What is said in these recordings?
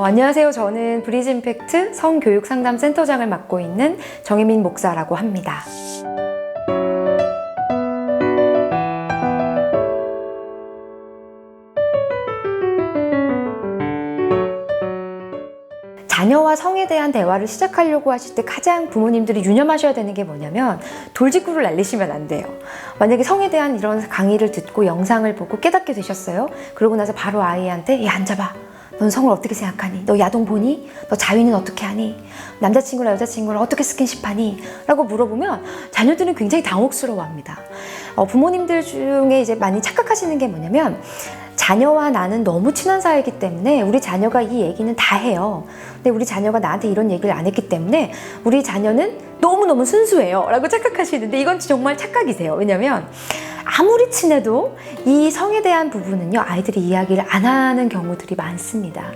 안녕하세요. 저는 브리즈 임팩트 성교육 상담 센터장을 맡고 있는 정혜민 목사라고 합니다. 자녀와 성에 대한 대화를 시작하려고 하실 때 가장 부모님들이 유념하셔야 되는 게 뭐냐면 돌직구를 날리시면 안 돼요. 만약에 성에 대한 이런 강의를 듣고 영상을 보고 깨닫게 되셨어요. 그러고 나서 바로 아이한테 야 앉아봐. 넌 성을 어떻게 생각하니? 너 야동 보니? 너 자위는 어떻게 하니? 남자친구랑 여자친구랑 어떻게 스킨십하니? 라고 물어보면 자녀들은 굉장히 당혹스러워합니다. 부모님들 중에 이제 많이 착각하시는 게 뭐냐면 자녀와 나는 너무 친한 사이이기 때문에 우리 자녀가 이 얘기는 다 해요. 근데 우리 자녀가 나한테 이런 얘기를 안 했기 때문에 우리 자녀는 너무너무 순수해요 라고 착각하시는데 이건 정말 착각이세요. 왜냐면 아무리 친해도 이 성에 대한 부분은요 아이들이 이야기를 안 하는 경우들이 많습니다.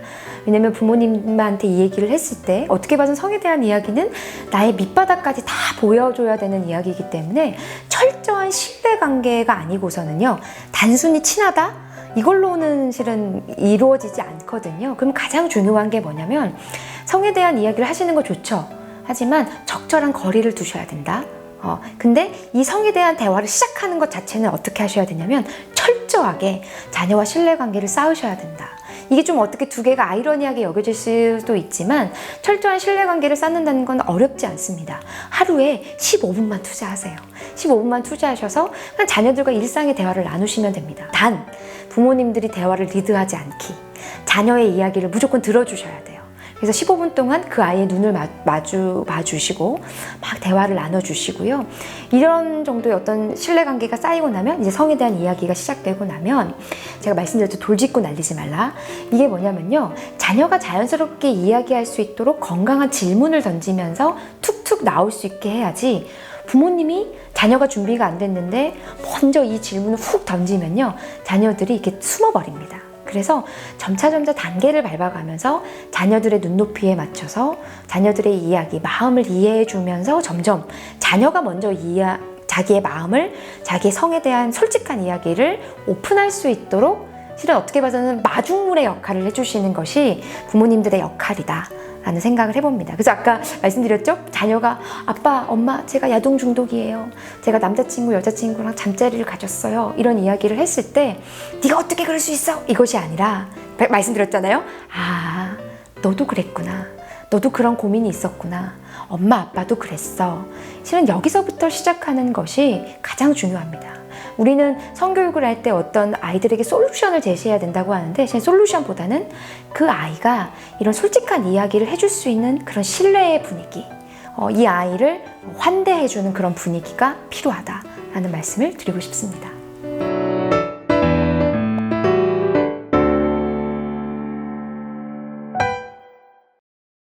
왜냐면 부모님한테 이 얘기를 했을 때 어떻게 봐선 성에 대한 이야기는 나의 밑바닥까지 다 보여줘야 되는 이야기이기 때문에 철저한 신뢰관계가 아니고서는요 단순히 친하다? 이걸로는 실은 이루어지지 않거든요. 그럼 가장 중요한 게 뭐냐면 성에 대한 이야기를 하시는 거 좋죠. 하지만 적절한 거리를 두셔야 된다. 근데 이 성에 대한 대화를 시작하는 것 자체는 어떻게 하셔야 되냐면 철저하게 자녀와 신뢰관계를 쌓으셔야 된다. 이게 좀 어떻게 두 개가 아이러니하게 여겨질 수도 있지만 철저한 신뢰관계를 쌓는다는 건 어렵지 않습니다. 하루에 15분만 투자하세요. 15분만 투자하셔서 그냥 자녀들과 일상의 대화를 나누시면 됩니다. 단 부모님들이 대화를 리드하지 않기, 자녀의 이야기를 무조건 들어주셔야 돼요. 그래서 15분 동안 그 아이의 눈을 마주 봐주시고 막 대화를 나눠주시고요. 이런 정도의 어떤 신뢰관계가 쌓이고 나면 이제 성에 대한 이야기가 시작되고 나면 제가 말씀드렸죠. 돌직구 날리지 말라. 이게 뭐냐면요. 자녀가 자연스럽게 이야기할 수 있도록 건강한 질문을 던지면서 툭툭 나올 수 있게 해야지 부모님이 자녀가 준비가 안 됐는데 먼저 이 질문을 훅 던지면요. 자녀들이 이렇게 숨어버립니다. 그래서 점차 단계를 밟아가면서 자녀들의 눈높이에 맞춰서 자녀들의 이야기, 마음을 이해해주면서 점점 자녀가 먼저 자기의 마음을, 자기의 성에 대한 솔직한 이야기를 오픈할 수 있도록 실은 어떻게 봐서는 마중물의 역할을 해주시는 것이 부모님들의 역할이다 라는 생각을 해봅니다. 그래서 아까 말씀드렸죠? 자녀가 아빠, 엄마 제가 야동 중독이에요. 제가 남자친구, 여자친구랑 잠자리를 가졌어요. 이런 이야기를 했을 때 네가 어떻게 그럴 수 있어? 이것이 아니라 말씀드렸잖아요. 아, 너도 그랬구나. 너도 그런 고민이 있었구나. 엄마, 아빠도 그랬어. 실은 여기서부터 시작하는 것이 가장 중요합니다. 우리는 성교육을 할 때 어떤 아이들에게 솔루션을 제시해야 된다고 하는데 솔루션보다는 그 아이가 이런 솔직한 이야기를 해줄 수 있는 그런 신뢰의 분위기, 이 아이를 환대해주는 그런 분위기가 필요하다라는 말씀을 드리고 싶습니다.